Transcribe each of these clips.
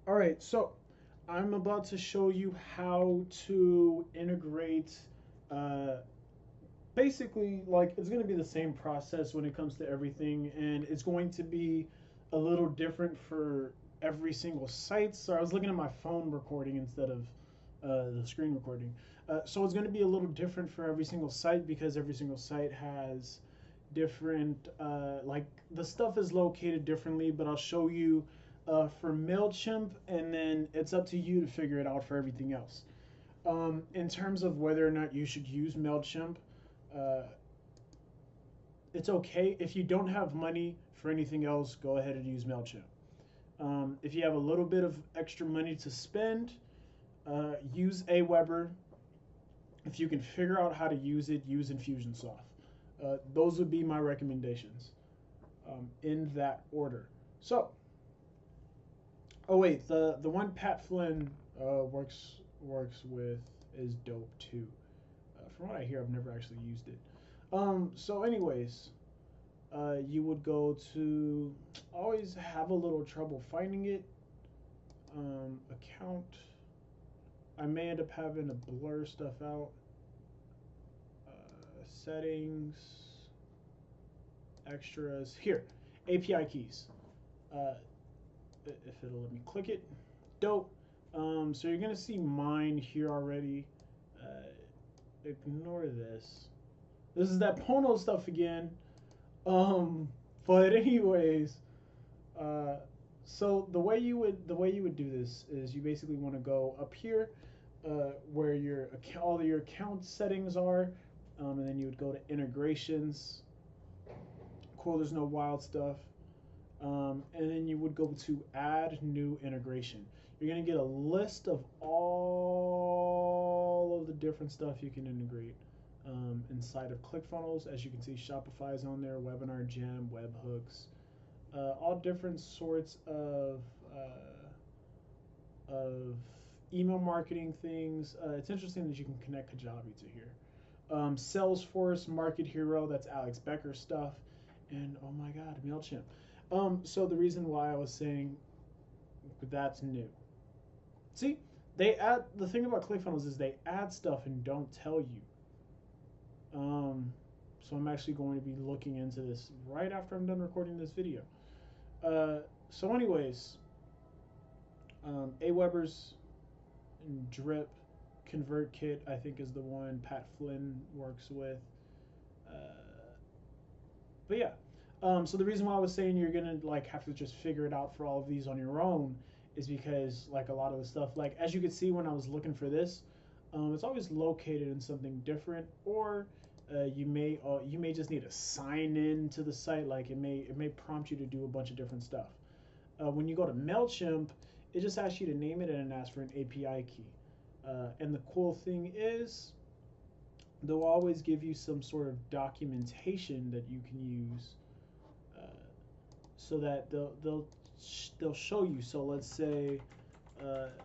All right, so I'm about to show you how to integrate. Uh, Basically, like it's going to be the same process when it comes to everything, and it's going to be a little different for every single site. So I was looking at my phone recording instead of the screen recording. So it's going to be a little different for every single site because every single site has different like the stuff is located differently, but I'll show you for Mailchimp, and then it's up to you to figure it out for everything else. In terms of whether or not you should use Mailchimp, uh, it's okay if you don't have money for anything else. Go ahead and use Mailchimp. If you have a little bit of extra money to spend, use Aweber. If you can figure out how to use it, use Infusionsoft. Those would be my recommendations in that order. So, oh wait, the one Pat Flynn works with is dope too. From what I hear, I've never actually used it. So anyways, you would go to always have a little trouble finding it. Account. I may end up having to blur stuff out. Settings, extras. Here, API keys. Uh, if it'll let me click it. Dope. So you're gonna see mine here already. Ignore this. This is that Pono stuff again. Um, but anyways, uh, so the way you would do this is you basically want to go up here, where your all your account settings are, and then you would go to integrations. Cool, there's no wild stuff. And then you would go to add new integration. You're gonna get a list of all of the different stuff you can integrate inside of ClickFunnels. As you can see, Shopify is on there, Webinar Gem, webhooks, all different sorts of email marketing things. It's interesting that you can connect Kajabi to here. Salesforce, Market Hero, that's Alex Becker stuff, and oh my God, Mailchimp. So the reason why I was saying that's new. See, they add the thing about ClickFunnels is they add stuff and don't tell you. So I'm actually going to be looking into this right after I'm done recording this video. So anyways, Aweber's Drip ConvertKit I think is the one Pat Flynn works with. Uh, but yeah, so the reason why I was saying you're gonna like have to just figure it out for all of these on your own is because like a lot of the stuff, like as you could see when I was looking for this, it's always located in something different, or you may just need to sign in to the site. Like it may prompt you to do a bunch of different stuff. When you go to Mailchimp, it just asks you to name it and it asks for an API key. And the cool thing is, they'll always give you some sort of documentation that you can use, uh, so that they'll show you. So let's say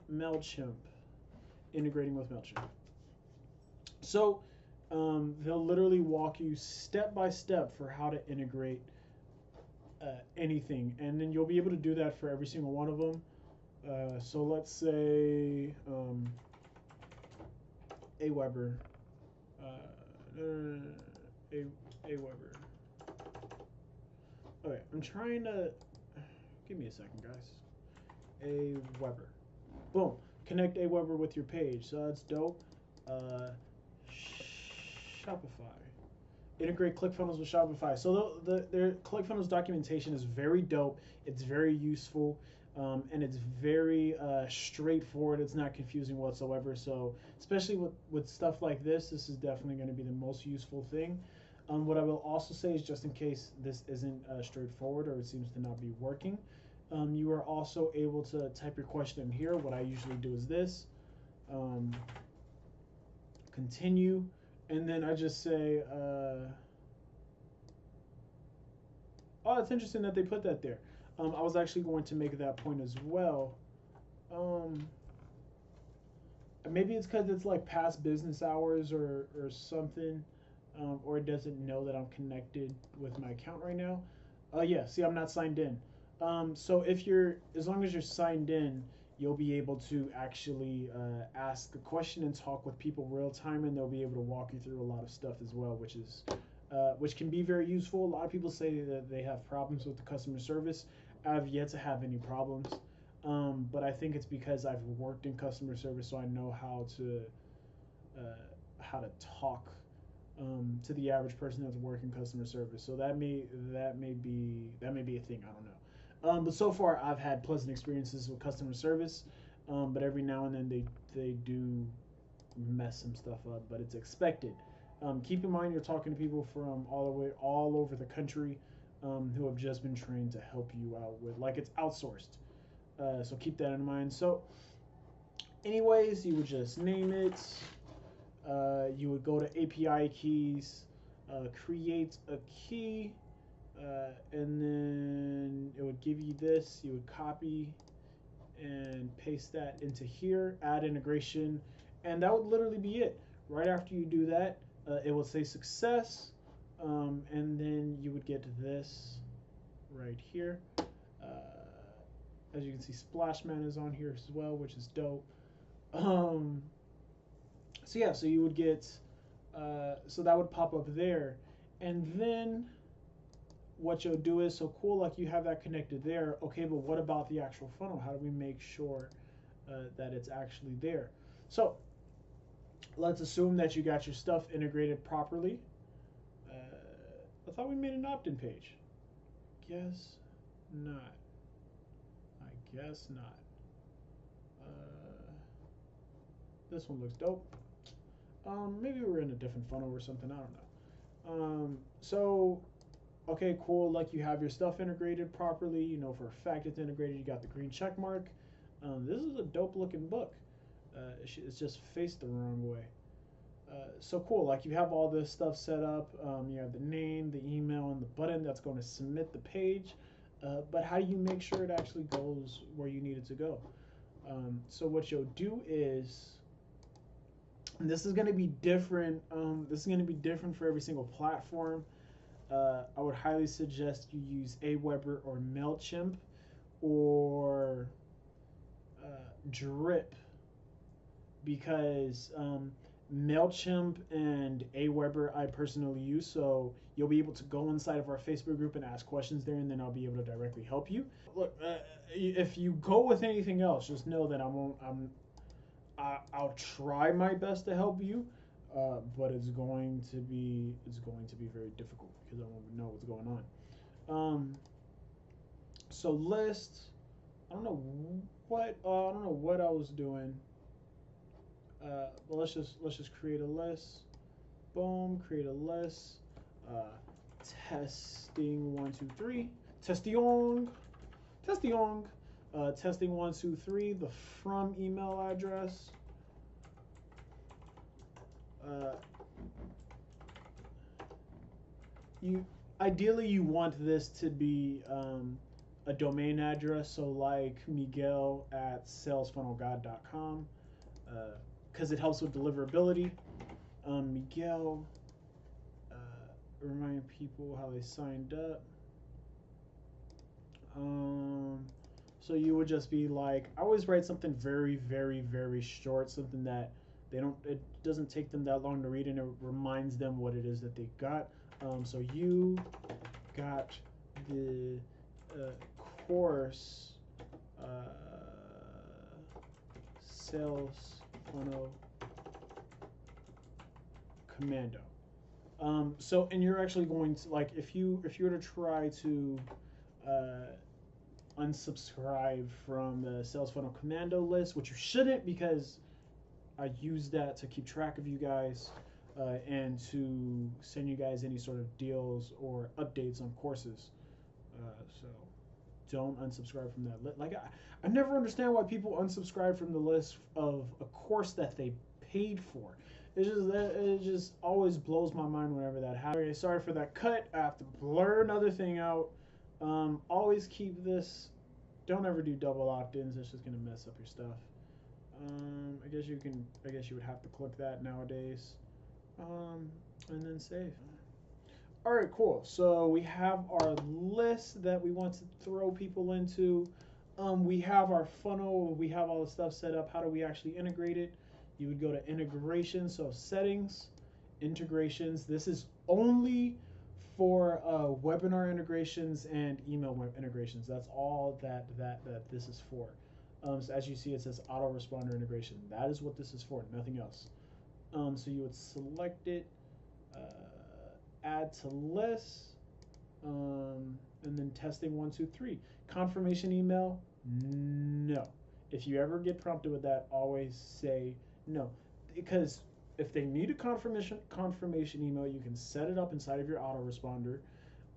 Mailchimp, integrating with Mailchimp. So they'll literally walk you step by step for how to integrate anything, and then you'll be able to do that for every single one of them. So let's say Aweber, a Aweber. Okay, I'm trying to. Give me a second, guys. Aweber. Boom. Connect Aweber with your page. So that's dope. Uh, Shopify. Integrate ClickFunnels with Shopify. So their ClickFunnels documentation is very dope. It's very useful, and it's very straightforward. It's not confusing whatsoever. So especially with stuff like this is definitely going to be the most useful thing. What I will also say is, just in case this isn't straightforward or it seems to not be working, you are also able to type your question in here. What I usually do is this. Continue, and then I just say, oh, it's interesting that they put that there. I was actually going to make that point as well. Maybe it's because it's like past business hours or something, or it doesn't know that I'm connected with my account right now. Yeah, see, I'm not signed in. So as long as you're signed in, you'll be able to actually ask a question and talk with people real time, and they'll be able to walk you through a lot of stuff as well, which can be very useful. A lot of people say that they have problems with the customer service. I've yet to have any problems, but I think it's because I've worked in customer service, so I know how to talk to the average person that's working customer service. So that may be a thing. I don't know. But so far, I've had pleasant experiences with customer service. But every now and then they do mess some stuff up, but it's expected. Keep in mind you're talking to people from all over the country, who have just been trained to help you out with, like, it's outsourced. So keep that in mind. So, anyways, you would just name it. You would go to API keys, create a key, and then it would give you this. You would copy and paste that into here, add integration, and that would literally be it. Right after you do that, it will say success, and then you would get this right here. As you can see, Splashman is on here as well, which is dope. So yeah, so you would get, so that would pop up there, and then what you'll do is, so cool, like you have that connected there. Okay, but what about the actual funnel? How do we make sure that it's actually there? So let's assume that you got your stuff integrated properly. I thought we made an opt-in page. Guess not. I guess not. This one looks dope. Maybe we're in a different funnel or something. I don't know. So, okay, cool. Like, you have your stuff integrated properly. You know for a fact it's integrated. You got the green check mark. This is a dope looking book. It's just faced the wrong way. So cool. Like, you have all this stuff set up. You have the name, the email, and the button that's going to submit the page. But how do you make sure it actually goes where you need it to go? So what you'll do is, and this is going to be different. This is going to be different for every single platform. I would highly suggest you use Aweber or Mailchimp or Drip, because Mailchimp and Aweber I personally use, so you'll be able to go inside of our Facebook group and ask questions there, and then I'll be able to directly help you. Look, if you go with anything else, just know that I'll try my best to help you, but it's going to be very difficult because I won't know what's going on. So list. I don't know what I was doing. But let's just create a list. Boom, create a list. Testing 1 2 3. Testing. Testing 1 2 3. The from email address. Ideally you want this to be a domain address, so like Miguel@salesfunnelgod.com, because it helps with deliverability. Miguel, remind people how they signed up. So you would just be like, I always write something very, very, very short, something that it doesn't take them that long to read, and it reminds them what it is that they got. So you got the course, sales funnel commando. So, and you're actually going to, like, if you were to try to unsubscribe from the sales funnel commando list, which you shouldn't, because I use that to keep track of you guys and to send you guys any sort of deals or updates on courses. So don't unsubscribe from that list. Like, I never understand why people unsubscribe from the list of a course that they paid for. It just always blows my mind whenever that happens. Okay, sorry for that cut. I have to blur another thing out. Always keep this. Don't ever do double opt-ins. It's just gonna mess up your stuff. I guess you would have to click that nowadays. And then save. All right, cool. So we have our list that we want to throw people into. We have our funnel, we have all the stuff set up. How do we actually integrate it? You would go to integration, so settings, integrations. This is only for webinar integrations and email integrations. That's all that this is for. So as you see, it says autoresponder integration. That is what this is for, nothing else. So you would select it, add to list, and then testing 1, 2, 3. Confirmation email, no. If you ever get prompted with that, always say no, because if they need a confirmation email, you can set it up inside of your autoresponder,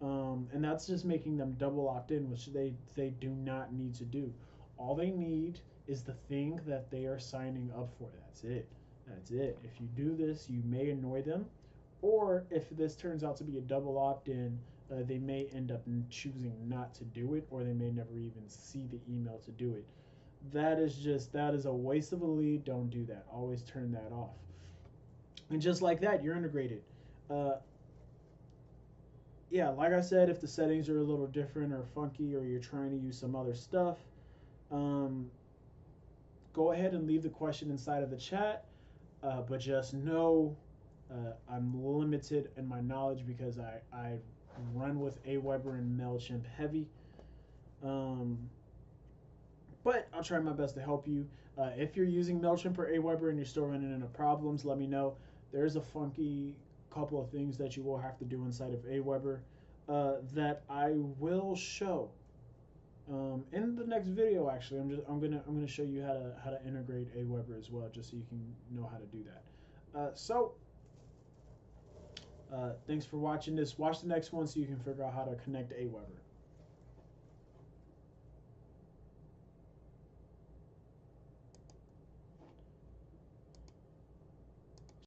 and that's just making them double opt in, which they do not need to do. All they need is the thing that they are signing up for. That's it. That's it. If you do this, you may annoy them, or if this turns out to be a double opt in, they may end up choosing not to do it, or they may never even see the email to do it. That is a waste of a lead. Don't do that. Always turn that off. And just like that, you're integrated. Uh, yeah, like I said, if the settings are a little different or funky, or you're trying to use some other stuff, um, go ahead and leave the question inside of the chat. But just know I'm limited in my knowledge because I run with Aweber and Mailchimp heavy. Um, but I'll try my best to help you. If you're using Mailchimp or Aweber and you're still running into problems, let me know. There's a funky couple of things that you will have to do inside of Aweber that I will show in the next video. Actually, I'm gonna show you how to integrate Aweber as well, just so you can know how to do that. Thanks for watching this. Watch the next one so you can figure out how to connect Aweber.